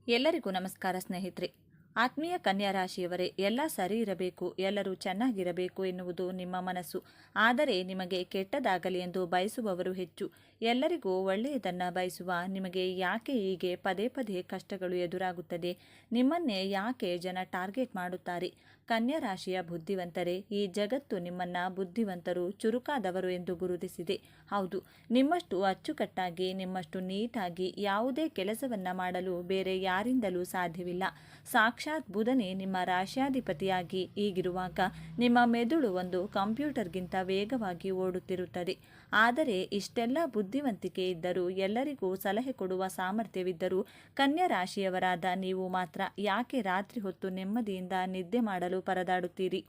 ಎಲ್ಲರಿಗೂ ನಮಸ್ಕಾರ ಸ್ನೇಹಿತರೆ. ಆತ್ಮೀಯ ಕನ್ಯಾ ರಾಶಿಯವರೇ, ಎಲ್ಲ ಸರಿ ಇರಬೇಕು, ಎಲ್ಲರೂ ಚೆನ್ನಾಗಿರಬೇಕು ಎನ್ನುವುದು ನಿಮ್ಮ ಮನಸ್ಸು. ಆದರೆ ನಿಮಗೆ ಕೆಟ್ಟದಾಗಲಿ ಎಂದು ಬಯಸುವವರು ಹೆಚ್ಚು. ಎಲ್ಲರಿಗೂ ಒಳ್ಳೆಯದನ್ನು ಬಯಸುವ ನಿಮಗೆ ಯಾಕೆ ಹೀಗೆ ಪದೇ ಪದೇ ಕಷ್ಟಗಳು ಎದುರಾಗುತ್ತದೆ? ನಿಮ್ಮನ್ನೇ ಯಾಕೆ ಜನ ಟಾರ್ಗೆಟ್ ಮಾಡುತ್ತಾರೆ? ಕನ್ಯಾ ರಾಶಿಯ ಬುದ್ಧಿವಂತರೇ, ಈ ಜಗತ್ತು ನಿಮ್ಮನ್ನ ಬುದ್ಧಿವಂತರು, ಚುರುಕಾದವರು ಎಂದು ಗುರುತಿಸಿದೆ. ಹೌದು, ನಿಮ್ಮಷ್ಟು ಅಚ್ಚುಕಟ್ಟಾಗಿ, ನಿಮ್ಮಷ್ಟು ನೀಟಾಗಿ ಯಾವುದೇ ಕೆಲಸವನ್ನ ಮಾಡಲು ಬೇರೆ ಯಾರಿಂದಲೂ ಸಾಧ್ಯವಿಲ್ಲ. ಸಾಕ್ಷಾತ್ ಬುಧನೇ ನಿಮ್ಮ ರಾಶ್ಯಾಧಿಪತಿಯಾಗಿ ಹೀಗಿರುವಾಗ ನಿಮ್ಮ ಮೆದುಳು ಒಂದು ಕಂಪ್ಯೂಟರ್ಗಿಂತ ವೇಗವಾಗಿ ಓಡುತ್ತಿರುತ್ತದೆ. ಆದರೆ ಇಷ್ಟೆಲ್ಲ ಬುದ್ಧಿವಂತಿಕೆ ಇದ್ದರೂ, ಎಲ್ಲರಿಗೂ ಸಲಹೆ ಕೊಡುವ ಸಾಮರ್ಥ್ಯವಿದ್ದರೂ ಕನ್ಯಾ ರಾಶಿಯವರಾದ ನೀವು ಮಾತ್ರ ಯಾಕೆ ರಾತ್ರಿ ಹೊತ್ತು ನೆಮ್ಮದಿಯಿಂದ ನಿದ್ದೆ ಮಾಡಲು ಪರದಾಡುತ್ತೀರಿ?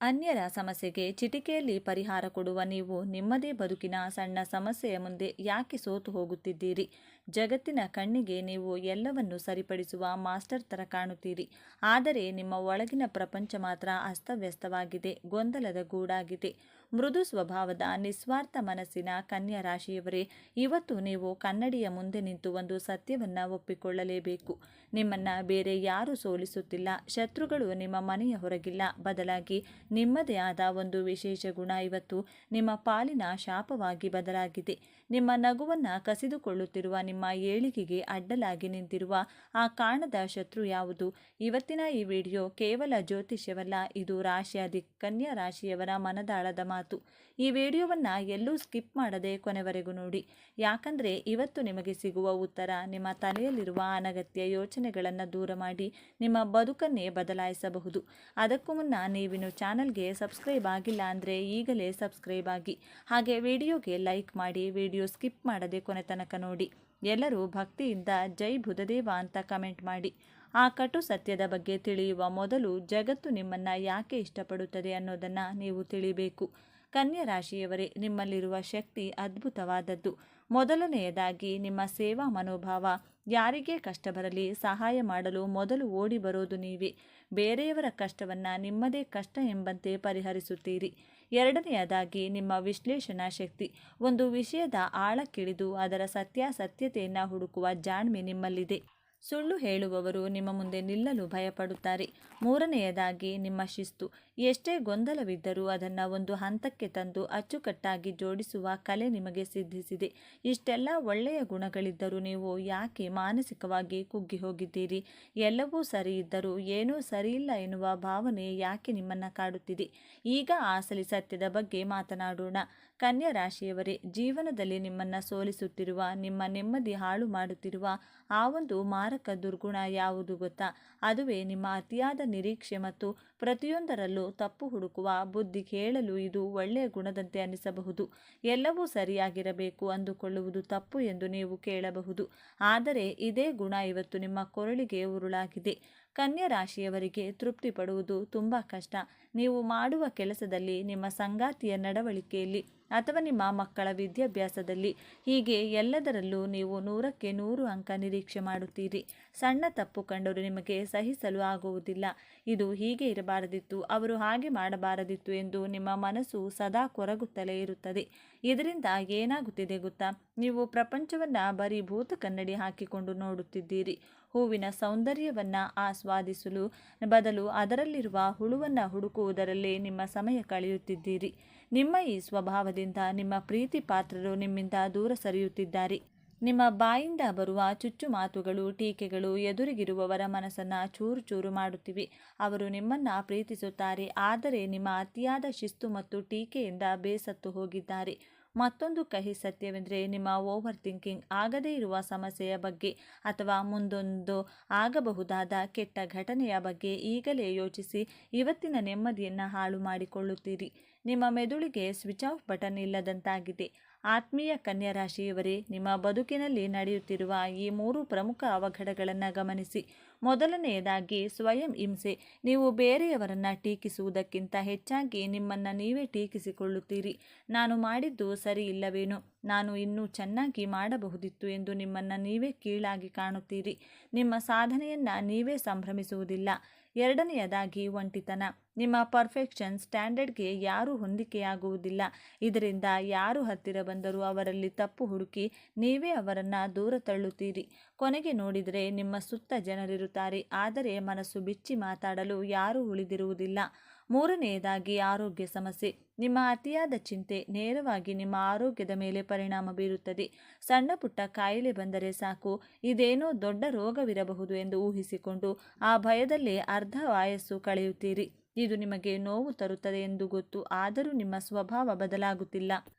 ಅನ್ಯರ ಸಮಸ್ಯೆಗೆ ಚಿಟಿಕೆಯಲ್ಲಿ ಪರಿಹಾರ ಕೊಡುವ ನೀವು ನಿಮ್ಮದೇ ಬದುಕಿನ ಸಣ್ಣ ಸಮಸ್ಯೆಯ ಮುಂದೆ ಯಾಕೆ ಸೋತು ಹೋಗುತ್ತಿದ್ದೀರಿ? ಜಗತ್ತಿನ ಕಣ್ಣಿಗೆ ನೀವು ಎಲ್ಲವನ್ನು ಸರಿಪಡಿಸುವ ಮಾಸ್ಟರ್ ಥರ ಕಾಣುತ್ತೀರಿ. ಆದರೆ ನಿಮ್ಮ ಒಳಗಿನ ಪ್ರಪಂಚ ಮಾತ್ರ ಅಸ್ತವ್ಯಸ್ತವಾಗಿದೆ, ಗೊಂದಲದ ಗೂಡಾಗಿದೆ. ಮೃದು ಸ್ವಭಾವದ ನಿಸ್ವಾರ್ಥ ಮನಸ್ಸಿನ ಕನ್ಯಾ ರಾಶಿಯವರೇ, ಇವತ್ತು ನೀವು ಕನ್ನಡಿಯ ಮುಂದೆ ನಿಂತು ಒಂದು ಸತ್ಯವನ್ನ ಒಪ್ಪಿಕೊಳ್ಳಲೇಬೇಕು. ನಿಮ್ಮನ್ನ ಬೇರೆ ಯಾರೂ ಸೋಲಿಸುತ್ತಿಲ್ಲ. ಶತ್ರುಗಳು ನಿಮ್ಮ ಮನೆಯ ಹೊರಗಿಲ್ಲ, ಬದಲಾಗಿ ನಿಮ್ಮದೇ ಆದ ಒಂದು ವಿಶೇಷ ಗುಣ ಇವತ್ತು ನಿಮ್ಮ ಪಾಲಿನ ಶಾಪವಾಗಿ ಬದಲಾಗಿದೆ. ನಿಮ್ಮ ನಗುವನ್ನ ಕಸಿದುಕೊಳ್ಳುತ್ತಿರುವ, ನಿಮ್ಮ ಏಳಿಗೆಗೆ ಅಡ್ಡಲಾಗಿ ನಿಂತಿರುವ ಆ ಕಾಣದ ಶತ್ರು ಯಾವುದು? ಇವತ್ತಿನ ಈ ವಿಡಿಯೋ ಕೇವಲ ಜ್ಯೋತಿಷ್ಯವಲ್ಲ, ಇದು ಕನ್ಯಾ ರಾಶಿಯವರ ಮನದಾಳದ ಮಾತು. ಈ ವಿಡಿಯೋವನ್ನ ಎಲ್ಲೂ ಸ್ಕಿಪ್ ಮಾಡದೆ ಕೊನೆವರೆಗೂ ನೋಡಿ. ಯಾಕಂದ್ರೆ ಇವತ್ತು ನಿಮಗೆ ಸಿಗುವ ಉತ್ತರ ನಿಮ್ಮ ತಲೆಯಲ್ಲಿರುವ ಅನಗತ್ಯ ಯೋಚನೆಗಳನ್ನು ದೂರ ಮಾಡಿ ನಿಮ್ಮ ಬದುಕನ್ನೇ ಬದಲಾಯಿಸಬಹುದು. ಅದಕ್ಕೂ ಮುನ್ನ ನೀವಿನ್ನು ಚಾನಲ್ಗೆ ಸಬ್ಸ್ಕ್ರೈಬ್ ಆಗಿಲ್ಲ ಅಂದರೆ ಈಗಲೇ ಸಬ್ಸ್ಕ್ರೈಬ್ ಆಗಿ, ಹಾಗೆ ವಿಡಿಯೋಗೆ ಲೈಕ್ ಮಾಡಿ, ವಿಡಿಯೋ ಸ್ಕಿಪ್ ಮಾಡದೆ ಕೊನೆ ತನಕ ನೋಡಿ. ಎಲ್ಲರೂ ಭಕ್ತಿಯಿಂದ ಜೈ ಬುಧದೇವ ಅಂತ ಕಮೆಂಟ್ ಮಾಡಿ. ಆ ಕಟು ಸತ್ಯದ ಬಗ್ಗೆ ತಿಳಿಯುವ ಮೊದಲು ಜಗತ್ತು ನಿಮ್ಮನ್ನ ಯಾಕೆ ಇಷ್ಟಪಡುತ್ತದೆ ಅನ್ನೋದನ್ನು ನೀವು ತಿಳಿಬೇಕು. ಕನ್ಯಾ ರಾಶಿಯವರೇ, ನಿಮ್ಮಲ್ಲಿರುವ ಶಕ್ತಿ ಅದ್ಭುತವಾದದ್ದು. ಮೊದಲನೆಯದಾಗಿ ನಿಮ್ಮ ಸೇವಾ ಮನೋಭಾವ. ಯಾರಿಗೇ ಕಷ್ಟ ಬರಲಿ ಸಹಾಯ ಮಾಡಲು ಮೊದಲು ಓಡಿ ಬರೋದು ನೀವೇ. ಬೇರೆಯವರ ಕಷ್ಟವನ್ನು ನಿಮ್ಮದೇ ಕಷ್ಟ ಎಂಬಂತೆ ಪರಿಹರಿಸುತ್ತೀರಿ. ಎರಡನೆಯದಾಗಿ ನಿಮ್ಮ ವಿಶ್ಲೇಷಣಾ ಶಕ್ತಿ. ಒಂದು ವಿಷಯದ ಆಳಕ್ಕಿಳಿದು ಅದರ ಸತ್ಯಾಸತ್ಯತೆಯನ್ನು ಹುಡುಕುವ ಜಾಣ್ಮೆ ನಿಮ್ಮಲ್ಲಿದೆ. ಸುಳ್ಳು ಹೇಳುವವರು ನಿಮ್ಮ ಮುಂದೆ ನಿಲ್ಲಲು ಭಯಪಡುತ್ತಾರೆ. ಮೂರನೆಯದಾಗಿ ನಿಮ್ಮ ಶಿಸ್ತು. ಎಷ್ಟೇ ಗೊಂದಲವಿದ್ದರೂ ಅದನ್ನು ಒಂದು ಹಂತಕ್ಕೆ ತಂದು ಅಚ್ಚುಕಟ್ಟಾಗಿ ಜೋಡಿಸುವ ಕಲೆ ನಿಮಗೆ ಸಿದ್ಧಿಸಿದೆ. ಇಷ್ಟೆಲ್ಲ ಒಳ್ಳೆಯ ಗುಣಗಳಿದ್ದರೂ ನೀವು ಯಾಕೆ ಮಾನಸಿಕವಾಗಿ ಕುಗ್ಗಿ ಹೋಗಿದ್ದೀರಿ? ಎಲ್ಲವೂ ಸರಿ ಇದ್ದರೂ ಏನೂ ಸರಿಯಿಲ್ಲ ಎನ್ನುವ ಭಾವನೆ ಯಾಕೆ ನಿಮ್ಮನ್ನು ಕಾಡುತ್ತಿದೆ? ಈಗ ಅಸಲಿ ಸತ್ಯದ ಬಗ್ಗೆ ಮಾತನಾಡೋಣ. ಕನ್ಯಾ ರಾಶಿಯವರೇ, ಜೀವನದಲ್ಲಿ ನಿಮ್ಮನ್ನು ಸೋಲಿಸುತ್ತಿರುವ, ನಿಮ್ಮ ನೆಮ್ಮದಿ ಹಾಳು ಮಾಡುತ್ತಿರುವ ಆ ಒಂದು ಮಾರಕ ದುರ್ಗುಣ ಯಾವುದು ಗೊತ್ತಾ? ಅದುವೇ ನಿಮ್ಮ ಅತಿಯಾದ ನಿರೀಕ್ಷೆ ಮತ್ತು ಪ್ರತಿಯೊಂದರಲ್ಲೂ ತಪ್ಪು ಹುಡುಕುವ ಬುದ್ಧಿ. ಹೇಳಲು ಇದು ಒಳ್ಳೆಯ ಗುಣದಂತೆ ಅನಿಸಬಹುದು. ಎಲ್ಲವೂ ಸರಿಯಾಗಿರಬೇಕು ಅಂದುಕೊಳ್ಳುವುದು ತಪ್ಪು ಎಂದು ನೀವು ಕೇಳಬಹುದು. ಆದರೆ ಇದೇ ಗುಣ ಇವತ್ತು ನಿಮ್ಮ ಕೊರಳಿಗೆ ಉರುಳಾಗಿದೆ. ಕನ್ಯಾ ರಾಶಿಯವರಿಗೆ ತೃಪ್ತಿ ಪಡುವುದು ತುಂಬ ಕಷ್ಟ. ನೀವು ಮಾಡುವ ಕೆಲಸದಲ್ಲಿ, ನಿಮ್ಮ ಸಂಗಾತಿಯ ನಡವಳಿಕೆಯಲ್ಲಿ ಅಥವಾ ನಿಮ್ಮ ಮಕ್ಕಳ ವಿದ್ಯಾಭ್ಯಾಸದಲ್ಲಿ, ಹೀಗೆ ಎಲ್ಲದರಲ್ಲೂ ನೀವು 100ಕ್ಕೆ 100 ಅಂಕ ನಿರೀಕ್ಷೆ ಮಾಡುತ್ತೀರಿ. ಸಣ್ಣ ತಪ್ಪು ಕಂಡರೂ ನಿಮಗೆ ಸಹಿಸಲು ಆಗುವುದಿಲ್ಲ. ಇದು ಹೀಗೆ ಇರಬಾರದಿತ್ತು, ಅವರು ಹಾಗೆ ಮಾಡಬಾರದಿತ್ತು ಎಂದು ನಿಮ್ಮ ಮನಸ್ಸು ಸದಾ ಕೊರಗುತ್ತಲೇ ಇರುತ್ತದೆ. ಇದರಿಂದ ಏನಾಗುತ್ತಿದೆ ಗೊತ್ತಾ? ನೀವು ಪ್ರಪಂಚವನ್ನ ಬರೀ ಭೂತ ಕನ್ನಡಿ ಹಾಕಿಕೊಂಡು ನೋಡುತ್ತಿದ್ದೀರಿ. ಹೂವಿನ ಸೌಂದರ್ಯವನ್ನ ಆಸ್ವಾದಿಸಲು ಬದಲು ಅದರಲ್ಲಿರುವ ಹುಳುವನ್ನು ಹುಡುಕುವುದರಲ್ಲೇ ನಿಮ್ಮ ಸಮಯ ಕಳೆಯುತ್ತಿದ್ದೀರಿ. ನಿಮ್ಮ ಈ ಸ್ವಭಾವದಿಂದ ನಿಮ್ಮ ಪ್ರೀತಿ ಪಾತ್ರರು ನಿಮ್ಮಿಂದ ದೂರ ಸರಿಯುತ್ತಿದ್ದಾರೆ. ನಿಮ್ಮ ಬಾಯಿಂದ ಬರುವ ಚುಚ್ಚು ಮಾತುಗಳು, ಟೀಕೆಗಳು ಎದುರಿಗಿರುವವರ ಮನಸ್ಸನ್ನು ಚೂರು ಚೂರು ಮಾಡುತ್ತಿವೆ. ಅವರು ನಿಮ್ಮನ್ನ ಪ್ರೀತಿಸುತ್ತಾರೆ, ಆದರೆ ನಿಮ್ಮ ಅತಿಯಾದ ಶಿಸ್ತು ಮತ್ತು ಟೀಕೆಯಿಂದ ಬೇಸತ್ತು ಹೋಗಿದ್ದಾರೆ. ಮತ್ತೊಂದು ಕಹಿ ಸತ್ಯವೆಂದರೆ ನಿಮ್ಮ ಓವರ್ ಥಿಂಕಿಂಗ್. ಆಗದೇ ಇರುವ ಸಮಸ್ಯೆಯ ಬಗ್ಗೆ ಅಥವಾ ಮುಂದೊಂದು ಆಗಬಹುದಾದ ಕೆಟ್ಟ ಘಟನೆಯ ಬಗ್ಗೆ ಈಗಲೇ ಯೋಚಿಸಿ ಇವತ್ತಿನ ನೆಮ್ಮದಿಯನ್ನು ಹಾಳು ಮಾಡಿಕೊಳ್ಳುತ್ತೀರಿ. ನಿಮ್ಮ ಮೆದುಳಿಗೆ ಸ್ವಿಚ್ ಆಫ್ ಬಟನ್ ಇಲ್ಲದಂತಾಗಿದೆ. ಆತ್ಮೀಯ ಕನ್ಯಾ ರಾಶಿಯವರೇ, ನಿಮ್ಮ ಬದುಕಿನಲ್ಲಿ ನಡೆಯುತ್ತಿರುವ ಈ 3 ಪ್ರಮುಖ ಅವಘಡಗಳನ್ನು ಗಮನಿಸಿ. ಮೊದಲನೆಯದಾಗಿ ಸ್ವಯಂ ಹಿಂಸೆ. ನೀವು ಬೇರೆಯವರನ್ನ ಟೀಕಿಸುವುದಕ್ಕಿಂತ ಹೆಚ್ಚಾಗಿ ನಿಮ್ಮನ್ನು ನೀವೇ ಟೀಕಿಸಿಕೊಳ್ಳುತ್ತೀರಿ. ನಾನು ಮಾಡಿದ್ದು ಸರಿ ಇಲ್ಲವೇನೋ, ನಾನು ಇನ್ನೂ ಚೆನ್ನಾಗಿ ಮಾಡಬಹುದಿತ್ತು ಎಂದು ನಿಮ್ಮನ್ನು ನೀವೇ ಕೀಳಾಗಿ ಕಾಣುತ್ತೀರಿ. ನಿಮ್ಮ ಸಾಧನೆಯನ್ನು ನೀವೇ ಸಂಭ್ರಮಿಸುವುದಿಲ್ಲ. ಎರಡನೆಯದಾಗಿ ಒಂಟಿತನ. ನಿಮ್ಮ ಪರ್ಫೆಕ್ಷನ್ ಸ್ಟ್ಯಾಂಡರ್ಡ್ಗೆ ಯಾರೂ ಹೊಂದಿಕೆಯಾಗುವುದಿಲ್ಲ. ಇದರಿಂದ ಯಾರು ಹತ್ತಿರ ಬಂದರೂ ಅವರಲ್ಲಿ ತಪ್ಪು ಹುಡುಕಿ ನೀವೇ ಅವರನ್ನು ದೂರ ತಳ್ಳುತ್ತೀರಿ. ಕೊನೆಗೆ ನೋಡಿದರೆ ನಿಮ್ಮ ಸುತ್ತ ಜನರಿರುತ್ತಾರೆ, ಆದರೆ ಮನಸ್ಸು ಬಿಚ್ಚಿ ಮಾತಾಡಲು ಯಾರೂ ಉಳಿದಿರುವುದಿಲ್ಲ. ಮೂರನೆಯದಾಗಿ ಆರೋಗ್ಯ ಸಮಸ್ಯೆ. ನಿಮ್ಮ ಅತಿಯಾದ ಚಿಂತೆ ನೇರವಾಗಿ ನಿಮ್ಮ ಆರೋಗ್ಯದ ಮೇಲೆ ಪರಿಣಾಮ ಬೀರುತ್ತದೆ. ಸಣ್ಣ ಪುಟ್ಟ ಕಾಯಿಲೆ ಬಂದರೆ ಸಾಕು, ಇದೇನೋ ದೊಡ್ಡ ರೋಗವಿರಬಹುದು ಎಂದು ಊಹಿಸಿಕೊಂಡು ಆ ಭಯದಲ್ಲೇ ಅರ್ಧ ಆಯಸ್ಸು ಕಳೆಯುತ್ತೀರಿ. ಇದು ನಿಮಗೆ ನೋವು ತರುತ್ತದೆ ಎಂದು ಗೊತ್ತು, ಆದರೂ ನಿಮ್ಮ ಸ್ವಭಾವ ಬದಲಾಗುತ್ತಿಲ್ಲ.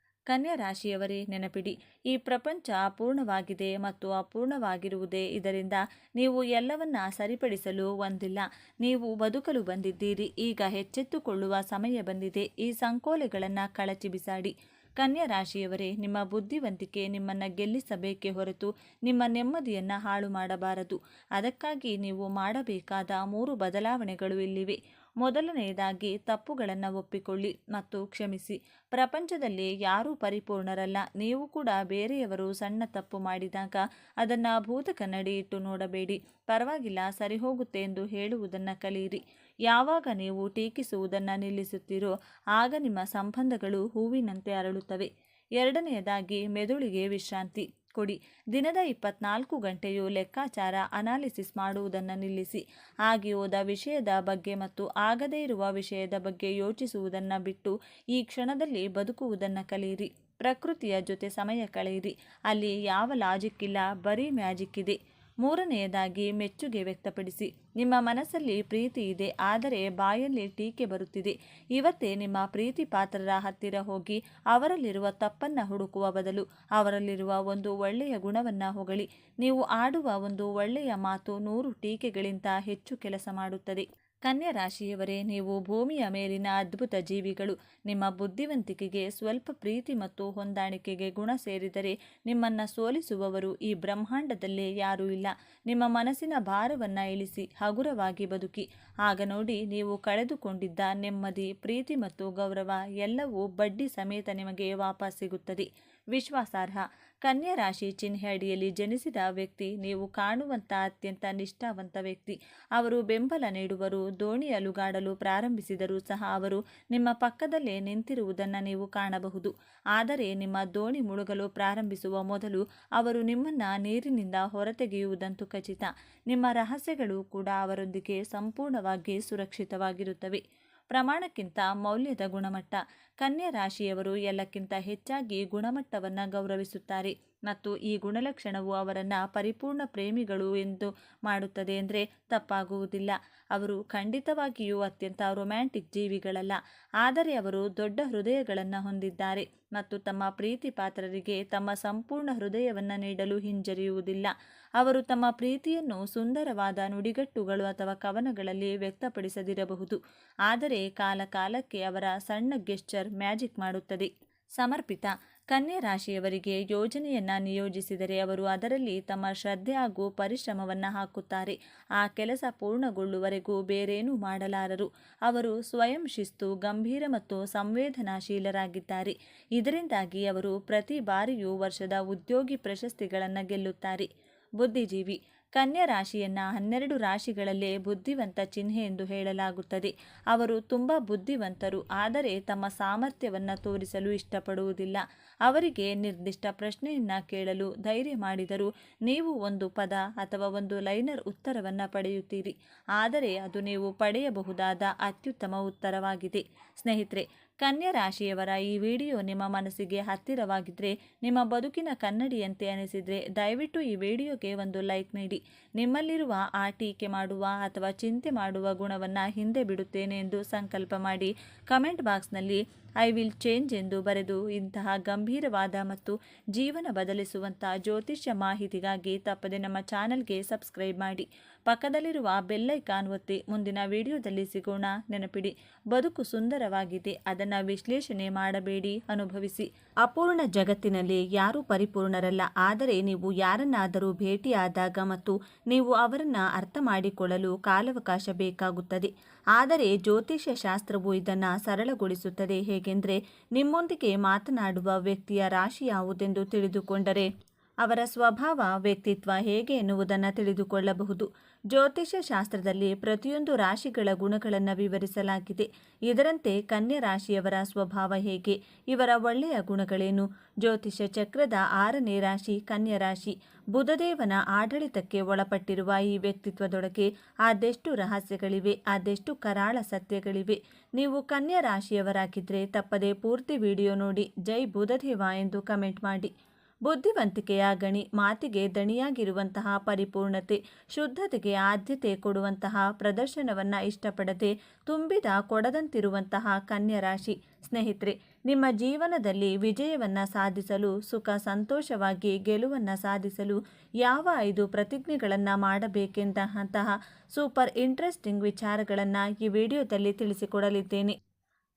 ಕನ್ಯಾ ರಾಶಿಯವರೇ, ನೆನಪಿಡಿ, ಈ ಪ್ರಪಂಚ ಅಪೂರ್ಣವಾಗಿದೆ ಮತ್ತು ಅಪೂರ್ಣವಾಗಿರುವುದೇ ಇದರಿಂದ. ನೀವು ಎಲ್ಲವನ್ನ ಸರಿಪಡಿಸಲು ಹೊಂದಿಲ್ಲ. ನೀವು ಬದುಕಲು ಬಂದಿದ್ದೀರಿ. ಈಗ ಎಚ್ಚೆತ್ತುಕೊಳ್ಳುವ ಸಮಯ ಬಂದಿದೆ. ಈ ಸಂಕೋಲೆಗಳನ್ನು ಕಳಚಿ ಬಿಸಾಡಿ. ಕನ್ಯಾ ರಾಶಿಯವರೇ, ನಿಮ್ಮ ಬುದ್ಧಿವಂತಿಕೆ ನಿಮ್ಮನ್ನು ಗೆಲ್ಲಿಸಬೇಕೇ ಹೊರತು ನಿಮ್ಮ ನೆಮ್ಮದಿಯನ್ನು ಹಾಳು ಮಾಡಬಾರದು. ಅದಕ್ಕಾಗಿ ನೀವು ಮಾಡಬೇಕಾದ 3 ಬದಲಾವಣೆಗಳು ಇಲ್ಲಿವೆ. ಮೊದಲನೆಯದಾಗಿ, ತಪ್ಪುಗಳನ್ನು ಒಪ್ಪಿಕೊಳ್ಳಿ ಮತ್ತು ಕ್ಷಮಿಸಿ. ಪ್ರಪಂಚದಲ್ಲಿ ಯಾರೂ ಪರಿಪೂರ್ಣರಲ್ಲ. ನೀವು ಕೂಡ ಬೇರೆಯವರು ಸಣ್ಣ ತಪ್ಪು ಮಾಡಿದಾಗ ಅದನ್ನು ಭೂತ ಕನ್ನಡಿ ಇಟ್ಟು ನೋಡಬೇಡಿ. ಪರವಾಗಿಲ್ಲ, ಸರಿ ಹೋಗುತ್ತೆ ಎಂದು ಹೇಳುವುದನ್ನು ಕಲಿಯಿರಿ. ಯಾವಾಗ ನೀವು ಟೀಕಿಸುವುದನ್ನು ನಿಲ್ಲಿಸುತ್ತೀರೋ ಆಗ ನಿಮ್ಮ ಸಂಬಂಧಗಳು ಹೂವಿನಂತೆ ಅರಳುತ್ತವೆ. ಎರಡನೆಯದಾಗಿ, ಮೆದುಳಿಗೆ ವಿಶ್ರಾಂತಿ ಕೊಡಿ. ದಿನದ 24 ಗಂಟೆಯೂ ಲೆಕ್ಕಾಚಾರ ಅನಾಲಿಸಿಸ್ ಮಾಡುವುದನ್ನು ನಿಲ್ಲಿಸಿ. ಆಗಿ ಹೋದ ವಿಷಯದ ಬಗ್ಗೆ ಮತ್ತು ಆಗದೇ ಇರುವ ವಿಷಯದ ಬಗ್ಗೆ ಯೋಚಿಸುವುದನ್ನು ಬಿಟ್ಟು ಈ ಕ್ಷಣದಲ್ಲಿ ಬದುಕುವುದನ್ನು ಕಲಿಯಿರಿ. ಪ್ರಕೃತಿಯ ಜೊತೆ ಸಮಯ ಕಳೆಯಿರಿ. ಅಲ್ಲಿ ಯಾವ ಲಾಜಿಕ್ ಇಲ್ಲ, ಬರೀ ಮ್ಯಾಜಿಕ್ ಇದೆ. ಮೂರನೆಯದಾಗಿ, ಮೆಚ್ಚುಗೆ ವ್ಯಕ್ತಪಡಿಸಿ. ನಿಮ್ಮ ಮನಸ್ಸಲ್ಲಿ ಪ್ರೀತಿ ಇದೆ, ಆದರೆ ಬಾಯಲ್ಲಿ ಟೀಕೆ ಬರುತ್ತಿದೆ. ಇವತ್ತೇ ನಿಮ್ಮ ಪ್ರೀತಿ ಪಾತ್ರರ ಹತ್ತಿರ ಹೋಗಿ ಅವರಲ್ಲಿರುವ ತಪ್ಪನ್ನು ಹುಡುಕುವ ಬದಲು ಅವರಲ್ಲಿರುವ ಒಂದು ಒಳ್ಳೆಯ ಗುಣವನ್ನು ಹೊಗಳಿ. ನೀವು ಆಡುವ ಒಂದು ಒಳ್ಳೆಯ ಮಾತು 100 ಟೀಕೆಗಳಿಂದ ಹೆಚ್ಚು ಕೆಲಸ ಮಾಡುತ್ತದೆ. ಕನ್ಯಾ ರಾಶಿಯವರೇ, ನೀವು ಭೂಮಿಯ ಮೇಲಿನ ಅದ್ಭುತ ಜೀವಿಗಳು. ನಿಮ್ಮ ಬುದ್ಧಿವಂತಿಕೆಗೆ, ಸ್ವಲ್ಪ ಪ್ರೀತಿ ಮತ್ತು ಹೊಂದಾಣಿಕೆಗೆ ಗುಣ ಸೇರಿದರೆ ನಿಮ್ಮನ್ನು ಸೋಲಿಸುವವರು ಈ ಬ್ರಹ್ಮಾಂಡದಲ್ಲೇ ಯಾರೂ ಇಲ್ಲ. ನಿಮ್ಮ ಮನಸ್ಸಿನ ಭಾರವನ್ನು ಇಳಿಸಿ ಹಗುರವಾಗಿ ಬದುಕಿ. ಆಗ ನೋಡಿ, ನೀವು ಕಳೆದುಕೊಂಡಿದ್ದ ನೆಮ್ಮದಿ, ಪ್ರೀತಿ ಮತ್ತು ಗೌರವ ಎಲ್ಲವೂ ಬಡ್ಡಿ ಸಮೇತ ನಿಮಗೆ ವಾಪಸ್ ಸಿಗುತ್ತದೆ. ವಿಶ್ವಾಸಾರ್ಹ. ಕನ್ಯಾ ರಾಶಿ ಚಿಹ್ನೆ ಅಡಿಯಲ್ಲಿ ಜನಿಸಿದ ವ್ಯಕ್ತಿ ನೀವು ಕಾಣುವಂಥ ಅತ್ಯಂತ ನಿಷ್ಠಾವಂತ ವ್ಯಕ್ತಿ. ಅವರು ಬೆಂಬಲ ನೀಡುವರು. ದೋಣಿ ಅಲುಗಾಡಲು ಪ್ರಾರಂಭಿಸಿದರೂ ಸಹ ಅವರು ನಿಮ್ಮ ಪಕ್ಕದಲ್ಲೇ ನಿಂತಿರುವುದನ್ನು ನೀವು ಕಾಣಬಹುದು. ಆದರೆ ನಿಮ್ಮ ದೋಣಿ ಮುಳುಗಲು ಪ್ರಾರಂಭಿಸುವ ಮೊದಲು ಅವರು ನಿಮ್ಮನ್ನು ನೀರಿನಿಂದ ಹೊರತೆಗೆಯುವುದಂತೂ ಖಚಿತ. ನಿಮ್ಮ ರಹಸ್ಯಗಳು ಕೂಡ ಅವರೊಂದಿಗೆ ಸಂಪೂರ್ಣವಾಗಿ ಸುರಕ್ಷಿತವಾಗಿರುತ್ತವೆ. ಪ್ರಮಾಣಕ್ಕಿಂತ ಮೌಲ್ಯದ ಗುಣಮಟ್ಟ. ಕನ್ಯಾ ರಾಶಿಯವರು ಎಲ್ಲಕ್ಕಿಂತ ಹೆಚ್ಚಾಗಿ ಗುಣಮಟ್ಟವನ್ನು ಗೌರವಿಸುತ್ತಾರೆ ಮತ್ತು ಈ ಗುಣಲಕ್ಷಣವು ಅವರನ್ನು ಪರಿಪೂರ್ಣ ಪ್ರೇಮಿಗಳು ಎಂದು ಮಾಡುತ್ತದೆ ಎಂದರೆ ತಪ್ಪಾಗುವುದಿಲ್ಲ. ಅವರು ಖಂಡಿತವಾಗಿಯೂ ಅತ್ಯಂತ ರೊಮ್ಯಾಂಟಿಕ್ ಜೀವಿಗಳಲ್ಲ, ಆದರೆ ಅವರು ದೊಡ್ಡ ಹೃದಯಗಳನ್ನು ಹೊಂದಿದ್ದಾರೆ ಮತ್ತು ತಮ್ಮ ಪ್ರೀತಿ ಪಾತ್ರರಿಗೆ ತಮ್ಮ ಸಂಪೂರ್ಣ ಹೃದಯವನ್ನು ನೀಡಲು ಹಿಂಜರಿಯುವುದಿಲ್ಲ. ಅವರು ತಮ್ಮ ಪ್ರೀತಿಯನ್ನು ಸುಂದರವಾದ ನುಡಿಗಟ್ಟುಗಳು ಅಥವಾ ಕವನಗಳಲ್ಲಿ ವ್ಯಕ್ತಪಡಿಸದಿರಬಹುದು, ಆದರೆ ಕಾಲಕಾಲಕ್ಕೆ ಅವರ ಸಣ್ಣ ಗೆಸ್ಚರ್ ಮ್ಯಾಜಿಕ್ ಮಾಡುತ್ತದೆ. ಸಮರ್ಪಿತ. ಕನ್ಯಾ ರಾಶಿಯವರಿಗೆ ಯೋಜನೆಯನ್ನು ನಿಯೋಜಿಸಿದರೆ ಅವರು ಅದರಲ್ಲಿ ತಮ್ಮ ಶ್ರದ್ಧೆ ಹಾಗೂ ಪರಿಶ್ರಮವನ್ನು ಹಾಕುತ್ತಾರೆ. ಆ ಕೆಲಸ ಪೂರ್ಣಗೊಳ್ಳುವವರೆಗೂ ಬೇರೇನೂ ಮಾಡಲಾರರು. ಅವರು ಸ್ವಯಂ ಶಿಸ್ತು, ಗಂಭೀರ ಮತ್ತು ಸಂವೇದನಾಶೀಲರಾಗಿದ್ದಾರೆ. ಇದರಿಂದಾಗಿ ಅವರು ಪ್ರತಿ ಬಾರಿಯೂ ವರ್ಷದ ಉದ್ಯೋಗಿ ಪ್ರಶಸ್ತಿಗಳನ್ನು ಗೆಲ್ಲುತ್ತಾರೆ. ಬುದ್ಧಿಜೀವಿ. ಕನ್ಯಾ ರಾಶಿಯನ್ನು 12 ರಾಶಿಗಳಲ್ಲೇ ಬುದ್ಧಿವಂತ ಚಿಹ್ನೆ ಎಂದು ಹೇಳಲಾಗುತ್ತದೆ. ಅವರು ತುಂಬ ಬುದ್ಧಿವಂತರು, ಆದರೆ ತಮ್ಮ ಸಾಮರ್ಥ್ಯವನ್ನು ತೋರಿಸಲು ಇಷ್ಟಪಡುವುದಿಲ್ಲ. ಅವರಿಗೆ ನಿರ್ದಿಷ್ಟ ಪ್ರಶ್ನೆಯನ್ನು ಕೇಳಲು ಧೈರ್ಯ ಮಾಡಿದರೂ ನೀವು ಒಂದು ಪದ ಅಥವಾ ಒಂದು ಲೈನರ್ ಉತ್ತರವನ್ನು ಪಡೆಯುತ್ತೀರಿ, ಆದರೆ ಅದು ನೀವು ಪಡೆಯಬಹುದಾದ ಅತ್ಯುತ್ತಮ ಉತ್ತರವಾಗಿದೆ. ಸ್ನೇಹಿತರೆ, ಕನ್ಯಾ ರಾಶಿಯವರ ಈ ವಿಡಿಯೋ ನಿಮ್ಮ ಮನಸ್ಸಿಗೆ ಹತ್ತಿರವಾಗಿದ್ದರೆ, ನಿಮ್ಮ ಬದುಕಿನ ಕನ್ನಡಿಯಂತೆ ಅನಿಸಿದರೆ ದಯವಿಟ್ಟು ಈ ವಿಡಿಯೋಗೆ ಒಂದು ಲೈಕ್ ನೀಡಿ. ನಿಮ್ಮಲ್ಲಿರುವ ಆ ಟೀಕೆ ಮಾಡುವ ಅಥವಾ ಚಿಂತೆ ಮಾಡುವ ಗುಣವನ್ನು ಹಿಂದೆ ಬಿಡುತ್ತೇನೆ ಎಂದು ಸಂಕಲ್ಪ ಮಾಡಿ ಕಮೆಂಟ್ ಬಾಕ್ಸ್ನಲ್ಲಿ ಐ ವಿಲ್ ಚೇಂಜ್ ಎಂದು ಬರೆದು ಇಂತಹ ಗಂಭೀರವಾದ ಮತ್ತು ಜೀವನ ಬದಲಿಸುವಂಥ ಜ್ಯೋತಿಷ್ಯ ಮಾಹಿತಿಗಾಗಿ ತಪ್ಪದೆ ನಮ್ಮ ಚಾನಲ್ಗೆ ಸಬ್ಸ್ಕ್ರೈಬ್ ಮಾಡಿ. ಪಕ್ಕದಲ್ಲಿರುವ ಬೆಲ್ ಐಕಾನ್ ಒತ್ತಿ. ಮುಂದಿನ ವಿಡಿಯೋದಲ್ಲಿ ಸಿಗೋಣ. ನೆನಪಿಡಿ, ಬದುಕು ಸುಂದರವಾಗಿದೆ, ಅದನ್ನು ವಿಶ್ಲೇಷಣೆ ಮಾಡಬೇಡಿ, ಅನುಭವಿಸಿ. ಅಪೂರ್ಣ ಜಗತ್ತಿನಲ್ಲಿ ಯಾರೂ ಪರಿಪೂರ್ಣರಲ್ಲ, ಆದರೆ ನೀವು ಯಾರನ್ನಾದರೂ ಭೇಟಿಯಾದಾಗ ಮತ್ತು ನೀವು ಅವರನ್ನು ಅರ್ಥ ಮಾಡಿಕೊಳ್ಳಲು ಕಾಲಾವಕಾಶ ಬೇಕಾಗುತ್ತದೆ. ಆದರೆ ಜ್ಯೋತಿಷ್ಯ ಶಾಸ್ತ್ರವು ಇದನ್ನು ಸರಳಗೊಳಿಸುತ್ತದೆ. ಹೇಗೆ ಹೇಗೆಂದರೆ, ನಿಮ್ಮೊಂದಿಗೆ ಮಾತನಾಡುವ ವ್ಯಕ್ತಿಯ ರಾಶಿ ಯಾವುದೆಂದು ತಿಳಿದುಕೊಂಡರೆ ಅವರ ಸ್ವಭಾವ ವ್ಯಕ್ತಿತ್ವ ಹೇಗೆ ಎನ್ನುವುದನ್ನು ತಿಳಿದುಕೊಳ್ಳಬಹುದು. ಜ್ಯೋತಿಷ್ಯ ಶಾಸ್ತ್ರದಲ್ಲಿ ಪ್ರತಿಯೊಂದು ರಾಶಿಗಳ ಗುಣಗಳನ್ನು ವಿವರಿಸಲಾಗಿದೆ. ಇದರಂತೆ ಕನ್ಯಾ ರಾಶಿಯವರ ಸ್ವಭಾವ ಹೇಗೆ, ಇವರ ಒಳ್ಳೆಯ ಗುಣಗಳೇನು? ಜ್ಯೋತಿಷ್ಯ ಚಕ್ರದ 6ನೇ ರಾಶಿ ಕನ್ಯಾ ರಾಶಿ. ಬುಧದೇವನ ಆಡಳಿತಕ್ಕೆ ಒಳಪಟ್ಟಿರುವ ಈ ವ್ಯಕ್ತಿತ್ವದೊಳಗೆ ಅದೆಷ್ಟು ರಹಸ್ಯಗಳಿವೆ, ಅದೆಷ್ಟು ಕರಾಳ ಸತ್ಯಗಳಿವೆ. ನೀವು ಕನ್ಯಾ ರಾಶಿಯವರಾಗಿದ್ದರೆ ತಪ್ಪದೆ ಪೂರ್ತಿ ವಿಡಿಯೋ ನೋಡಿ ಜೈ ಬುಧದೇವ ಎಂದು ಕಮೆಂಟ್ ಮಾಡಿ. ಬುದ್ಧಿವಂತಿಕೆಯ ಗಣಿ, ಮಾತಿಗೆ ದಣಿಯಾಗಿರುವಂತಹ ಪರಿಪೂರ್ಣತೆ, ಶುದ್ಧತೆಗೆ ಆದ್ಯತೆ ಕೊಡುವಂತಹ ಪ್ರದರ್ಶನವನ್ನು ಇಷ್ಟಪಡದೆ ತುಂಬಿದ ಕೊಡದಂತಿರುವಂತಹ ಕನ್ಯಾ ರಾಶಿ. ಸ್ನೇಹಿತರೆ, ನಿಮ್ಮ ಜೀವನದಲ್ಲಿ ವಿಜಯವನ್ನು ಸಾಧಿಸಲು, ಸುಖ ಸಂತೋಷವಾಗಿ ಗೆಲುವನ್ನು ಸಾಧಿಸಲು ಯಾವ 5 ಪ್ರತಿಜ್ಞೆಗಳನ್ನು ಮಾಡಬೇಕೆಂತಹ ಸೂಪರ್ ಇಂಟ್ರೆಸ್ಟಿಂಗ್ ವಿಚಾರಗಳನ್ನು ಈ ವಿಡಿಯೋದಲ್ಲಿ ತಿಳಿಸಿಕೊಡಲಿದ್ದೇನೆ.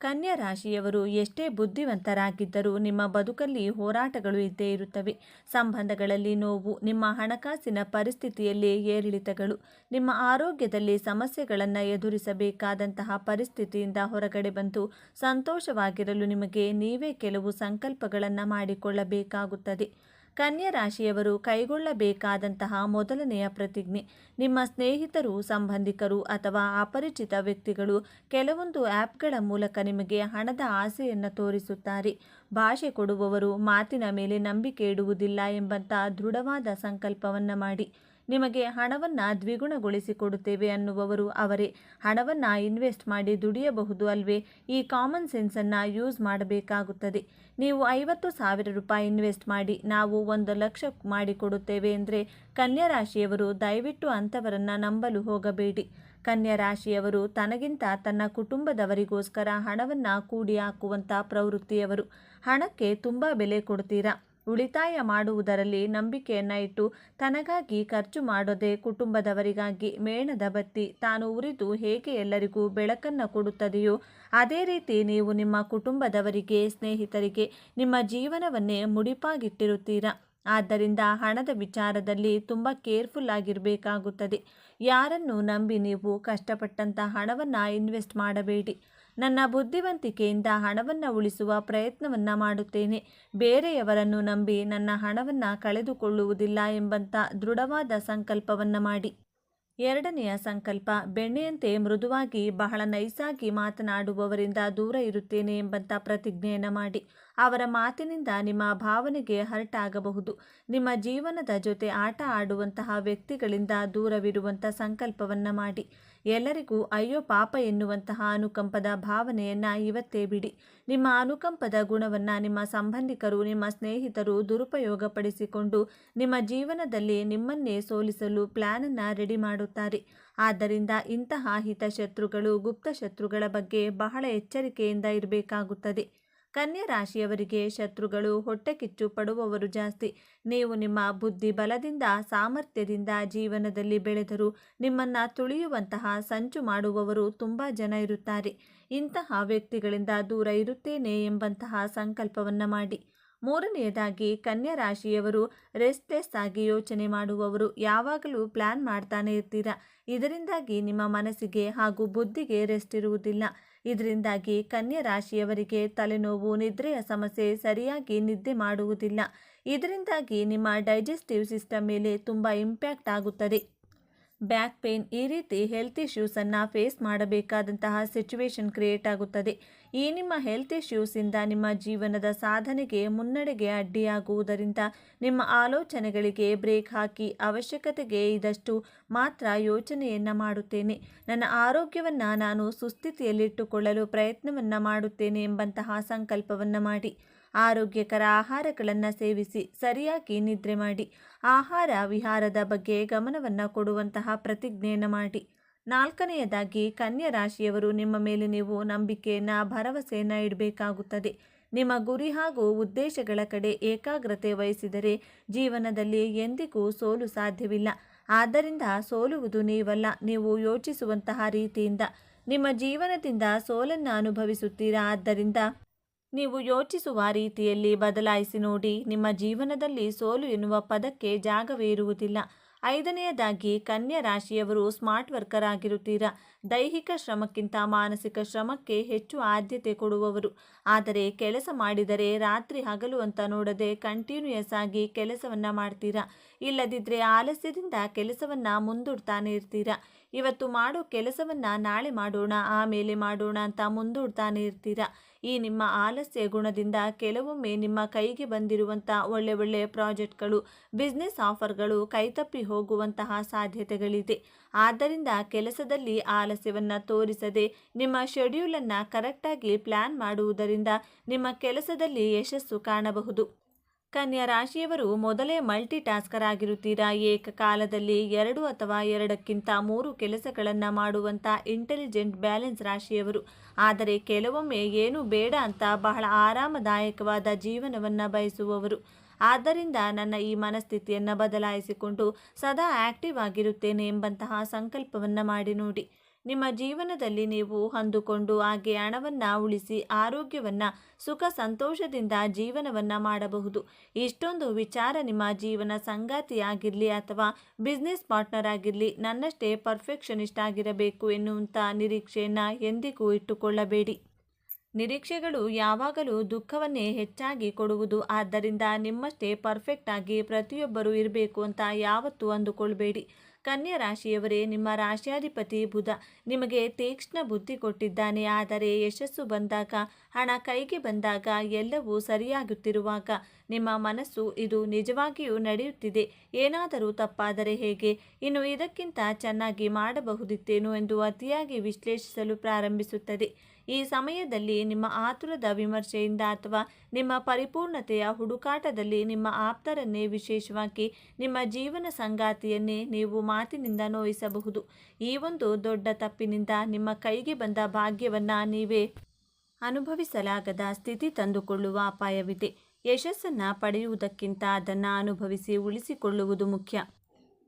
ಕನ್ಯಾ ರಾಶಿಯವರು ಎಷ್ಟೇ ಬುದ್ಧಿವಂತರಾಗಿದ್ದರೂ ನಿಮ್ಮ ಬದುಕಲ್ಲಿ ಹೋರಾಟಗಳು ಇದ್ದೇ ಇರುತ್ತವೆ. ಸಂಬಂಧಗಳಲ್ಲಿ ನೋವು, ನಿಮ್ಮ ಹಣಕಾಸಿನ ಪರಿಸ್ಥಿತಿಯಲ್ಲಿ ಏರಿಳಿತಗಳು, ನಿಮ್ಮ ಆರೋಗ್ಯದಲ್ಲಿ ಸಮಸ್ಯೆಗಳನ್ನು ಎದುರಿಸಬೇಕಾದಂತಹ ಪರಿಸ್ಥಿತಿಯಿಂದ ಹೊರಗಡೆ ಬಂದು ಸಂತೋಷವಾಗಿರಲು ನಿಮಗೆ ನೀವೇ ಕೆಲವು ಸಂಕಲ್ಪಗಳನ್ನು ಮಾಡಿಕೊಳ್ಳಬೇಕಾಗುತ್ತದೆ. ಕನ್ಯಾ ರಾಶಿಯವರು ಕೈಗೊಳ್ಳಬೇಕಾದಂತಹ ಮೊದಲನೆಯ ಪ್ರತಿಜ್ಞೆ, ನಿಮ್ಮ ಸ್ನೇಹಿತರು, ಸಂಬಂಧಿಕರು ಅಥವಾ ಅಪರಿಚಿತ ವ್ಯಕ್ತಿಗಳು ಕೆಲವೊಂದು ಆ್ಯಪ್ಗಳ ಮೂಲಕ ನಿಮಗೆ ಹಣದ ಆಸೆಯನ್ನು ತೋರಿಸುತ್ತಾರೆ. ಭಾಷೆ ಕೊಡುವವರು ಮಾತಿನ ಮೇಲೆ ನಂಬಿಕೆ ಇಡುವುದಿಲ್ಲ ಎಂಬಂಥ ದೃಢವಾದ ಸಂಕಲ್ಪವನ್ನು ಮಾಡಿ. ನಿಮಗೆ ಹಣವನ್ನು ದ್ವಿಗುಣಗೊಳಿಸಿ ಕೊಡುತ್ತೇವೆ ಅನ್ನುವವರು ಅವರೇ. ಹಣವನ್ನು ಇನ್ವೆಸ್ಟ್ ಮಾಡಿ ದುಡಿಯಬಹುದು ಅಲ್ವೇ? ಈ ಕಾಮನ್ ಸೆನ್ಸನ್ನು ಯೂಸ್ ಮಾಡಬೇಕಾಗುತ್ತದೆ. ನೀವು 50,000 ರೂಪಾಯಿ ಇನ್ವೆಸ್ಟ್ ಮಾಡಿ ನಾವು 1,00,000 ಮಾಡಿಕೊಡುತ್ತೇವೆ ಎಂದರೆ ಕನ್ಯಾ ರಾಶಿಯವರು ದಯವಿಟ್ಟು ಅಂಥವರನ್ನು ನಂಬಲು ಹೋಗಬೇಡಿ. ಕನ್ಯಾ ರಾಶಿಯವರು ತನಗಿಂತ ತನ್ನ ಕುಟುಂಬದವರಿಗೋಸ್ಕರ ಹಣವನ್ನು ಕೂಡಿ ಹಾಕುವಂಥ ಪ್ರವೃತ್ತಿಯವರು. ಹಣಕ್ಕೆ ತುಂಬ ಬೆಲೆ ಕೊಡ್ತೀರಾ. ಉಳಿತಾಯ ಮಾಡುವುದರಲ್ಲಿ ನಂಬಿಕೆಯನ್ನು ಇಟ್ಟು ತನಗಾಗಿ ಖರ್ಚು ಮಾಡದೆ ಕುಟುಂಬದವರಿಗಾಗಿ ಮೇಣದ ಬತ್ತಿ ತಾನು ಉರಿದು ಹೇಗೆ ಎಲ್ಲರಿಗೂ ಬೆಳಕನ್ನು ಕೊಡುತ್ತದೆಯೋ ಅದೇ ರೀತಿ ನೀವು ನಿಮ್ಮ ಕುಟುಂಬದವರಿಗೆ, ಸ್ನೇಹಿತರಿಗೆ ನಿಮ್ಮ ಜೀವನವನ್ನೇ ಮುಡಿಪಾಗಿಟ್ಟಿರುತ್ತೀರಾ. ಆದ್ದರಿಂದ ಹಣದ ವಿಚಾರದಲ್ಲಿ ತುಂಬ ಕೇರ್ಫುಲ್ ಆಗಿರಬೇಕಾಗುತ್ತದೆ. ಯಾರನ್ನು ನಂಬಿ ನೀವು ಕಷ್ಟಪಟ್ಟಂಥ ಹಣವನ್ನು ಇನ್ವೆಸ್ಟ್ ಮಾಡಬೇಡಿ. ನನ್ನ ಬುದ್ಧಿವಂತಿಕೆಯಿಂದ ಹಣವನ್ನು ಉಳಿಸುವ ಪ್ರಯತ್ನವನ್ನು ಮಾಡುತ್ತೇನೆ, ಬೇರೆಯವರನ್ನು ನಂಬಿ ನನ್ನ ಹಣವನ್ನು ಕಳೆದುಕೊಳ್ಳುವುದಿಲ್ಲ ಎಂಬಂಥ ದೃಢವಾದ ಸಂಕಲ್ಪವನ್ನು ಮಾಡಿ. ಎರಡನೆಯ ಸಂಕಲ್ಪ, ಬೆಣ್ಣೆಯಂತೆ ಮೃದುವಾಗಿ ಬಹಳ ನೈಸಾಗಿ ಮಾತನಾಡುವವರಿಂದ ದೂರ ಇರುತ್ತೇನೆ ಎಂಬಂಥ ಪ್ರತಿಜ್ಞೆಯನ್ನು ಮಾಡಿ. ಅವರ ಮಾತಿನಿಂದ ನಿಮ್ಮ ಭಾವನೆಗೆ ಹರ್ಟ್ ಆಗಬಹುದು. ನಿಮ್ಮ ಜೀವನದ ಜೊತೆ ಆಟ ಆಡುವಂತಹ ವ್ಯಕ್ತಿಗಳಿಂದ ದೂರವಿರುವಂಥ ಸಂಕಲ್ಪವನ್ನು ಮಾಡಿ. ಎಲ್ಲರಿಗೂ ಅಯ್ಯೋ ಪಾಪ ಎನ್ನುವಂತಹ ಅನುಕಂಪದ ಭಾವನೆಯನ್ನು ಇವತ್ತೇ ಬಿಡಿ. ನಿಮ್ಮ ಅನುಕಂಪದ ಗುಣವನ್ನು ನಿಮ್ಮ ಸಂಬಂಧಿಕರು, ನಿಮ್ಮ ಸ್ನೇಹಿತರು ದುರುಪಯೋಗಪಡಿಸಿಕೊಂಡು ನಿಮ್ಮ ಜೀವನದಲ್ಲಿ ನಿಮ್ಮನ್ನೇ ಸೋಲಿಸಲು ಪ್ಲ್ಯಾನನ್ನು ರೆಡಿ ಮಾಡುತ್ತಾರೆ. ಆದ್ದರಿಂದ ಇಂತಹ ಹಿತಶತ್ರುಗಳು, ಗುಪ್ತ ಶತ್ರುಗಳ ಬಗ್ಗೆ ಬಹಳ ಎಚ್ಚರಿಕೆಯಿಂದ ಇರಬೇಕಾಗುತ್ತದೆ. ಕನ್ಯಾ ರಾಶಿಯವರಿಗೆ ಶತ್ರುಗಳು, ಹೊಟ್ಟೆ ಕಿಚ್ಚು ಪಡುವವರು ಜಾಸ್ತಿ. ನೀವು ನಿಮ್ಮ ಬುದ್ಧಿ ಬಲದಿಂದ, ಸಾಮರ್ಥ್ಯದಿಂದ ಜೀವನದಲ್ಲಿ ಬೆಳೆದರೂ ನಿಮ್ಮನ್ನು ತುಳಿಯುವಂತಹ ಸಂಚು ಮಾಡುವವರು ತುಂಬ ಜನ ಇರುತ್ತಾರೆ. ಇಂತಹ ವ್ಯಕ್ತಿಗಳಿಂದ ದೂರ ಇರುತ್ತೇನೆ ಎಂಬಂತಹ ಸಂಕಲ್ಪವನ್ನು ಮಾಡಿ. ಮೂರನೆಯದಾಗಿ, ಕನ್ಯಾ ರಾಶಿಯವರು ರೆಸ್ಟ್ಲೆಸ್ ಆಗಿ ಯೋಚನೆ ಮಾಡುವವರು. ಯಾವಾಗಲೂ ಪ್ಲ್ಯಾನ್ ಮಾಡ್ತಾನೆ ಇರ್ತೀರಾ. ಇದರಿಂದಾಗಿ ನಿಮ್ಮ ಮನಸ್ಸಿಗೆ ಹಾಗೂ ಬುದ್ಧಿಗೆ ರೆಸ್ಟ್ ಇರುವುದಿಲ್ಲ. ಇದರಿಂದಾಗಿ ಕನ್ಯಾ ರಾಶಿಯವರಿಗೆ ತಲೆನೋವು, ನಿದ್ರೆಯ ಸಮಸ್ಯೆ, ಸರಿಯಾಗಿ ನಿದ್ದೆ ಮಾಡುವುದಿಲ್ಲ. ಇದರಿಂದಾಗಿ ನಿಮ್ಮ ಡೈಜೆಸ್ಟಿವ್ ಸಿಸ್ಟಮ್ ಮೇಲೆ ತುಂಬ ಇಂಪ್ಯಾಕ್ಟ್ ಆಗುತ್ತದೆ. ಬ್ಯಾಕ್ ಪೇನ್, ಈ ರೀತಿ ಹೆಲ್ತ್ ಇಶ್ಯೂಸನ್ನು ಫೇಸ್ ಮಾಡಬೇಕಾದಂತಹ ಸಿಚುವೇಶನ್ ಕ್ರಿಯೇಟ್ ಆಗುತ್ತದೆ. ಈ ನಿಮ್ಮ ಹೆಲ್ತ್ ಇಶ್ಯೂಸಿಂದ ನಿಮ್ಮ ಜೀವನದ ಸಾಧನೆಗೆ, ಮುನ್ನಡೆಗೆ ಅಡ್ಡಿಯಾಗುವುದರಿಂದ ನಿಮ್ಮ ಆಲೋಚನೆಗಳಿಗೆ ಬ್ರೇಕ್ ಹಾಕಿ ಅವಶ್ಯಕತೆಗೆ ಇದಷ್ಟು ಮಾತ್ರ ಯೋಚನೆಯನ್ನು ಮಾಡುತ್ತೇನೆ, ನನ್ನ ಆರೋಗ್ಯವನ್ನು ನಾನು ಸುಸ್ಥಿತಿಯಲ್ಲಿಟ್ಟುಕೊಳ್ಳಲು ಪ್ರಯತ್ನವನ್ನು ಮಾಡುತ್ತೇನೆ ಎಂಬಂತಹ ಸಂಕಲ್ಪವನ್ನು ಮಾಡಿ. ಆರೋಗ್ಯಕರ ಆಹಾರಗಳನ್ನು ಸೇವಿಸಿ, ಸರಿಯಾಗಿ ನಿದ್ರೆ ಮಾಡಿ. ಆಹಾರ ವಿಹಾರದ ಬಗ್ಗೆ ಗಮನವನ್ನು ಕೊಡುವಂತಹ ಪ್ರತಿಜ್ಞೆಯನ್ನು ಮಾಡಿ. ನಾಲ್ಕನೆಯದಾಗಿ, ಕನ್ಯಾ ರಾಶಿಯವರು ನಿಮ್ಮ ಮೇಲೆ ನೀವು ನಂಬಿಕೆಯನ್ನು, ಭರವಸೆಯನ್ನು ಇಡಬೇಕಾಗುತ್ತದೆ. ನಿಮ್ಮ ಗುರಿ ಹಾಗೂ ಉದ್ದೇಶಗಳ ಕಡೆ ಏಕಾಗ್ರತೆ ವಹಿಸಿದರೆ ಜೀವನದಲ್ಲಿ ಎಂದಿಗೂ ಸೋಲು ಸಾಧ್ಯವಿಲ್ಲ. ಆದ್ದರಿಂದ ಸೋಲುವುದು ನೀವಲ್ಲ, ನೀವು ಯೋಚಿಸುವಂತಹ ರೀತಿಯಿಂದ. ನಿಮ್ಮ ಜೀವನದಿಂದ ಸೋಲನ್ನು ಅನುಭವಿಸುತ್ತೀರಾ. ಆದ್ದರಿಂದ ನೀವು ಯೋಚಿಸುವ ರೀತಿಯಲ್ಲಿ ಬದಲಾಯಿಸಿ ನೋಡಿ. ನಿಮ್ಮ ಜೀವನದಲ್ಲಿ ಸೋಲು ಎನ್ನುವ ಪದಕ್ಕೆ ಜಾಗವೇ ಇರುವುದಿಲ್ಲ. 5ನೇಯದಾಗಿ ಕನ್ಯಾ ರಾಶಿಯವರು ಸ್ಮಾರ್ಟ್ ವರ್ಕರ್ ಆಗಿರುತ್ತೀರಾ. ದೈಹಿಕ ಶ್ರಮಕ್ಕಿಂತ ಮಾನಸಿಕ ಶ್ರಮಕ್ಕೆ ಹೆಚ್ಚು ಆದ್ಯತೆ ಕೊಡುವವರು. ಆದರೆ ಕೆಲಸ ಮಾಡಿದರೆ ರಾತ್ರಿ ಹಗಲು ಅಂತ ನೋಡದೆ ಕಂಟಿನ್ಯೂಯಸ್ ಆಗಿ ಕೆಲಸವನ್ನ ಮಾಡ್ತೀರಾ. ಇಲ್ಲದಿದ್ದರೆ ಆಲಸ್ಯದಿಂದ ಕೆಲಸವನ್ನ ಮುಂದೂಡ್ತಾನೆ ಇರ್ತೀರಾ. ಇವತ್ತು ಮಾಡೋ ಕೆಲಸವನ್ನ ನಾಳೆ ಮಾಡೋಣ, ಆಮೇಲೆ ಮಾಡೋಣ ಅಂತ ಮುಂದೂಡ್ತಾನೆ ಇರ್ತೀರಾ. ಈ ನಿಮ್ಮ ಆಲಸ್ಯ ಗುಣದಿಂದ ಕೆಲವೊಮ್ಮೆ ನಿಮ್ಮ ಕೈಗೆ ಬಂದಿರುವಂಥ ಒಳ್ಳೆಯ ಪ್ರಾಜೆಕ್ಟ್ಗಳು, ಬಿಸ್ನೆಸ್ ಆಫರ್ಗಳು ಕೈತಪ್ಪಿ ಹೋಗುವಂತಹ ಸಾಧ್ಯತೆಗಳಿದೆ. ಆದ್ದರಿಂದ ಕೆಲಸದಲ್ಲಿ ಆಲಸ್ಯವನ್ನು ತೋರಿಸದೆ ನಿಮ್ಮ ಶೆಡ್ಯೂಲನ್ನು ಕರೆಕ್ಟಾಗಿ ಪ್ಲ್ಯಾನ್ ಮಾಡುವುದರಿಂದ ನಿಮ್ಮ ಕೆಲಸದಲ್ಲಿ ಯಶಸ್ಸು ಕಾಣಬಹುದು. ಕನ್ಯಾ ರಾಶಿಯವರು ಮೊದಲೇ ಮಲ್ಟಿ ಟಾಸ್ಕರ್ ಆಗಿರುತ್ತೀರಾ. ಏಕಕಾಲದಲ್ಲಿ 2 ಅಥವಾ 2ಕ್ಕಿಂತ 3 ಕೆಲಸಗಳನ್ನು ಮಾಡುವಂಥ ಇಂಟೆಲಿಜೆಂಟ್ ಬ್ಯಾಲೆನ್ಸ್ ರಾಶಿಯವರು. ಆದರೆ ಕೆಲವೊಮ್ಮೆ ಏನು ಬೇಡ ಅಂತ ಬಹಳ ಆರಾಮದಾಯಕವಾದ ಜೀವನವನ್ನು ಬಯಸುವವರು. ಆದ್ದರಿಂದ ನನ್ನ ಈ ಮನಸ್ಥಿತಿಯನ್ನು ಬದಲಾಯಿಸಿಕೊಂಡು ಸದಾ ಆಕ್ಟಿವ್ ಆಗಿರುತ್ತೇನೆ ಎಂಬಂತಹ ಸಂಕಲ್ಪವನ್ನು ಮಾಡಿ ನೋಡಿ. ನಿಮ್ಮ ಜೀವನದಲ್ಲಿ ನೀವು ಅಂದುಕೊಂಡು ಹಾಗೆ ಹಣವನ್ನು ಉಳಿಸಿ ಆರೋಗ್ಯವನ್ನು ಸುಖ ಸಂತೋಷದಿಂದ ಜೀವನವನ್ನು ಮಾಡಬಹುದು. ಇಷ್ಟೊಂದು ವಿಚಾರ ನಿಮ್ಮ ಜೀವನ ಸಂಗಾತಿಯಾಗಿರಲಿ ಅಥವಾ ಬಿಸ್ನೆಸ್ ಪಾರ್ಟ್ನರ್ ಆಗಿರಲಿ ನನ್ನಷ್ಟೇ ಪರ್ಫೆಕ್ಷನಿಸ್ಟ್ ಆಗಿರಬೇಕು ಎನ್ನುವಂಥ ನಿರೀಕ್ಷೆಯನ್ನು ಎಂದಿಗೂ ಇಟ್ಟುಕೊಳ್ಳಬೇಡಿ. ನಿರೀಕ್ಷೆಗಳು ಯಾವಾಗಲೂ ದುಃಖವನ್ನೇ ಹೆಚ್ಚಾಗಿ ಕೊಡುವುದು. ಆದ್ದರಿಂದ ನಿಮ್ಮಷ್ಟೇ ಪರ್ಫೆಕ್ಟ್ ಆಗಿ ಪ್ರತಿಯೊಬ್ಬರೂ ಇರಬೇಕು ಅಂತ ಯಾವತ್ತೂ ಅಂದುಕೊಳ್ಬೇಡಿ. ಕನ್ಯಾ ರಾಶಿಯವರೇ, ನಿಮ್ಮ ರಾಶಿಯಾಧಿಪತಿ ಬುಧ ನಿಮಗೆ ತೀಕ್ಷ್ಣ ಬುದ್ಧಿ ಕೊಟ್ಟಿದ್ದಾನೆ. ಆದರೆ ಯಶಸ್ಸು ಬಂದಾಗ, ಹಣ ಕೈಗೆ ಬಂದಾಗ, ಎಲ್ಲವೂ ಸರಿಯಾಗುತ್ತಿರುವಾಗ ನಿಮ್ಮ ಮನಸ್ಸು ಇದು ನಿಜವಾಗಿಯೂ ನಡೆಯುತ್ತಿದೆ, ಏನಾದರೂ ತಪ್ಪಾದರೆ ಹೇಗೆ, ಇನ್ನು ಇದಕ್ಕಿಂತ ಚೆನ್ನಾಗಿ ಮಾಡಬಹುದಿತ್ತೇನೋ ಎಂದು ಅತಿಯಾಗಿ ವಿಶ್ಲೇಷಿಸಲು ಪ್ರಾರಂಭಿಸುತ್ತದೆ. ಈ ಸಮಯದಲ್ಲಿ ನಿಮ್ಮ ಆತುರದ ವಿಮರ್ಶೆಯಿಂದ ಅಥವಾ ನಿಮ್ಮ ಪರಿಪೂರ್ಣತೆಯ ಹುಡುಕಾಟದಲ್ಲಿ ನಿಮ್ಮ ಆಪ್ತರನ್ನೇ, ವಿಶೇಷವಾಗಿ ನಿಮ್ಮ ಜೀವನ ಸಂಗಾತಿಯನ್ನೇ ನೀವು ಮಾತಿನಿಂದ ನೋಯಿಸಬಹುದು. ಈ ಒಂದು ದೊಡ್ಡ ತಪ್ಪಿನಿಂದ ನಿಮ್ಮ ಕೈಗೆ ಬಂದ ಭಾಗ್ಯವನ್ನು ನೀವೇ ಅನುಭವಿಸಲಾಗದ ಸ್ಥಿತಿ ತಂದುಕೊಳ್ಳುವ ಅಪಾಯವಿದೆ. ಯಶಸ್ಸನ್ನು ಪಡೆಯುವುದಕ್ಕಿಂತ ಅದನ್ನು ಅನುಭವಿಸಿ ಉಳಿಸಿಕೊಳ್ಳುವುದು ಮುಖ್ಯ.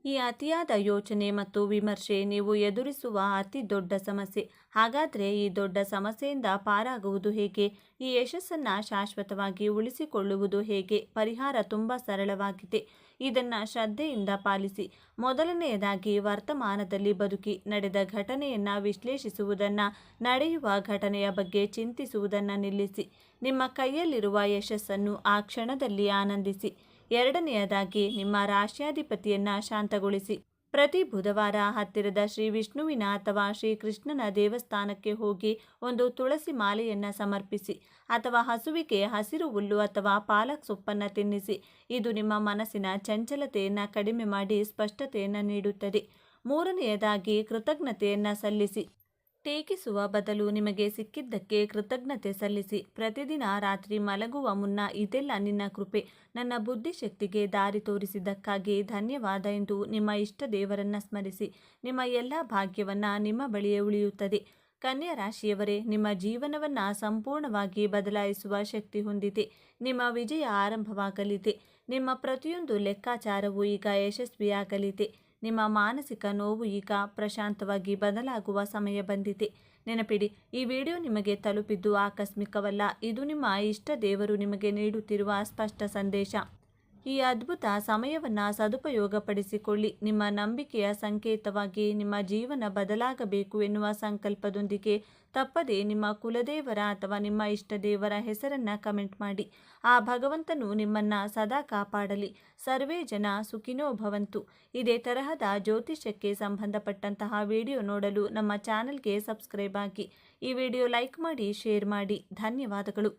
ಈ ಅತಿಯಾದ ಯೋಚನೆ ಮತ್ತು ವಿಮರ್ಶೆ ನೀವು ಎದುರಿಸುವ ಅತಿ ದೊಡ್ಡ ಸಮಸ್ಯೆ. ಹಾಗಾದರೆ ಈ ದೊಡ್ಡ ಸಮಸ್ಯೆಯಿಂದ ಪಾರಾಗುವುದು ಹೇಗೆ? ಈ ಯಶಸ್ಸನ್ನು ಶಾಶ್ವತವಾಗಿ ಉಳಿಸಿಕೊಳ್ಳುವುದು ಹೇಗೆ? ಪರಿಹಾರ ತುಂಬ ಸರಳವಾಗಿದೆ. ಇದನ್ನು ಶ್ರದ್ಧೆಯಿಂದ ಪಾಲಿಸಿ. ಮೊದಲನೆಯದಾಗಿ ವರ್ತಮಾನದಲ್ಲಿ ಬದುಕಿ. ನಡೆದ ಘಟನೆಯನ್ನು ವಿಶ್ಲೇಷಿಸುವುದನ್ನು, ನಡೆಯುವ ಘಟನೆಯ ಬಗ್ಗೆ ಚಿಂತಿಸುವುದನ್ನು ನಿಲ್ಲಿಸಿ. ನಿಮ್ಮ ಕೈಯಲ್ಲಿರುವ ಯಶಸ್ಸನ್ನು ಆ ಕ್ಷಣದಲ್ಲಿ ಆನಂದಿಸಿ. ಎರಡನೆಯದಾಗಿ ನಿಮ್ಮ ರಾಶ್ಯಾಧಿಪತಿಯನ್ನು ಶಾಂತಗೊಳಿಸಿ. ಪ್ರತಿ ಬುಧವಾರ ಹತ್ತಿರದ ಶ್ರೀ ವಿಷ್ಣುವಿನ ಅಥವಾ ಶ್ರೀ ಕೃಷ್ಣನ ದೇವಸ್ಥಾನಕ್ಕೆ ಹೋಗಿ ಒಂದು ತುಳಸಿ ಮಾಲೆಯನ್ನು ಸಮರ್ಪಿಸಿ ಅಥವಾ ಹಸುವಿಗೆ ಹಸಿರು ಹುಲ್ಲು ಅಥವಾ ಪಾಲಕ್ ಸೊಪ್ಪನ್ನು ತಿನ್ನಿಸಿ. ಇದು ನಿಮ್ಮ ಮನಸ್ಸಿನ ಚಂಚಲತೆಯನ್ನು ಕಡಿಮೆ ಮಾಡಿ ಸ್ಪಷ್ಟತೆಯನ್ನು ನೀಡುತ್ತದೆ. ಮೂರನೆಯದಾಗಿ ಕೃತಜ್ಞತೆಯನ್ನು ಸಲ್ಲಿಸಿ. ಟೀಕಿಸುವ ಬದಲು ನಿಮಗೆ ಸಿಕ್ಕಿದ್ದಕ್ಕೆ ಕೃತಜ್ಞತೆ ಸಲ್ಲಿಸಿ. ಪ್ರತಿದಿನ ರಾತ್ರಿ ಮಲಗುವ ಮುನ್ನ ಇದೆಲ್ಲ ನಿನ್ನ ಕೃಪೆ, ನನ್ನ ಬುದ್ಧಿಶಕ್ತಿಗೆ ದಾರಿ ತೋರಿಸಿದ್ದಕ್ಕಾಗಿ ಧನ್ಯವಾದ ಎಂದು ನಿಮ್ಮ ಇಷ್ಟ ದೇವರನ್ನು ಸ್ಮರಿಸಿ. ನಿಮ್ಮ ಎಲ್ಲ ಭಾಗ್ಯವನ್ನು ನಿಮ್ಮ ಬಳಿಯೇ ಉಳಿಯುತ್ತದೆ. ಕನ್ಯಾ ರಾಶಿಯವರೇ, ನಿಮ್ಮ ಜೀವನವನ್ನು ಸಂಪೂರ್ಣವಾಗಿ ಬದಲಾಯಿಸುವ ಶಕ್ತಿ ಹೊಂದಿದೆ. ನಿಮ್ಮ ವಿಜಯ ಆರಂಭವಾಗಲಿದೆ. ನಿಮ್ಮ ಪ್ರತಿಯೊಂದು ಲೆಕ್ಕಾಚಾರವೂ ಈಗ ಯಶಸ್ವಿಯಾಗಲಿದೆ. ನಿಮ್ಮ ಮಾನಸಿಕ ನೋವು ಈಗ ಪ್ರಶಾಂತವಾಗಿ ಬದಲಾಗುವ ಸಮಯ ಬಂದಿದೆ. ನೆನಪಿಡಿ, ಈ ವಿಡಿಯೋ ನಿಮಗೆ ತಲುಪಿದ್ದು ಆಕಸ್ಮಿಕವಲ್ಲ. ಇದು ನಿಮ್ಮ ಇಷ್ಟ ದೇವರು ನಿಮಗೆ ನೀಡುತ್ತಿರುವ ಸ್ಪಷ್ಟ ಸಂದೇಶ. ಈ ಅದ್ಭುತ ಸಮಯವನ್ನು ಸದುಪಯೋಗಪಡಿಸಿಕೊಳ್ಳಿ. ನಿಮ್ಮ ನಂಬಿಕೆಯ ಸಂಕೇತವಾಗಿ ನಿಮ್ಮ ಜೀವನ ಬದಲಾಗಬೇಕು ಎನ್ನುವ ಸಂಕಲ್ಪದೊಂದಿಗೆ ತಪ್ಪದೆ ನಿಮ್ಮ ಕುಲದೇವರ ಅಥವಾ ನಿಮ್ಮ ಇಷ್ಟ ದೇವರ ಹೆಸರನ್ನು ಕಮೆಂಟ್ ಮಾಡಿ. ಆ ಭಗವಂತನು ನಿಮ್ಮನ್ನು ಸದಾ ಕಾಪಾಡಲಿ. ಸರ್ವೇ ಜನ ಸುಖಿನೋ ಭವಂತು. ಇದೇ ತರಹದ ಜ್ಯೋತಿಷ್ಯಕ್ಕೆ ಸಂಬಂಧಪಟ್ಟಂತಹ ವಿಡಿಯೋ ನೋಡಲು ನಮ್ಮ ಚಾನಲ್ಗೆ ಸಬ್ಸ್ಕ್ರೈಬ್ ಆಗಿ. ಈ ವಿಡಿಯೋ ಲೈಕ್ ಮಾಡಿ, ಶೇರ್ ಮಾಡಿ. ಧನ್ಯವಾದಗಳು.